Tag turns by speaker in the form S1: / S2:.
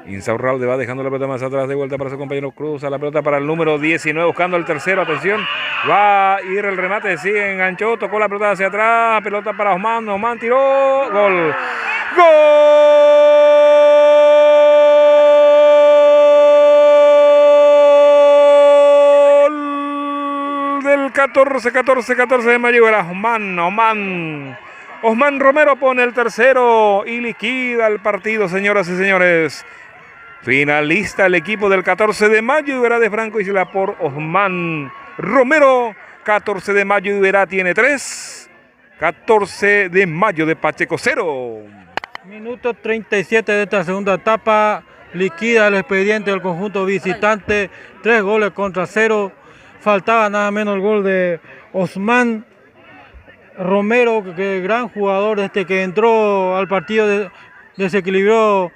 S1: Insaurralde va dejando la pelota más atrás, de vuelta para su compañero, cruza la pelota para el número 19, buscando el tercero, atención, va a ir el remate, sigue, enganchó, tocó la pelota hacia atrás, pelota para Osman, Osman tiró, gol, gol del 14 de mayo, era Osman Romero pone el tercero y liquida el partido, señoras y señores. Finalista el equipo del 14 de mayo, Iberá de Franco Isla por Osman Romero. 14 de mayo, Iberá tiene 3. 14 de mayo de Pacheco 0.
S2: Minuto 37 de esta segunda etapa. Liquida el expediente del conjunto visitante. 3 goles contra 0. Faltaba nada menos el gol de Osman Romero, que gran jugador que entró al partido, desequilibró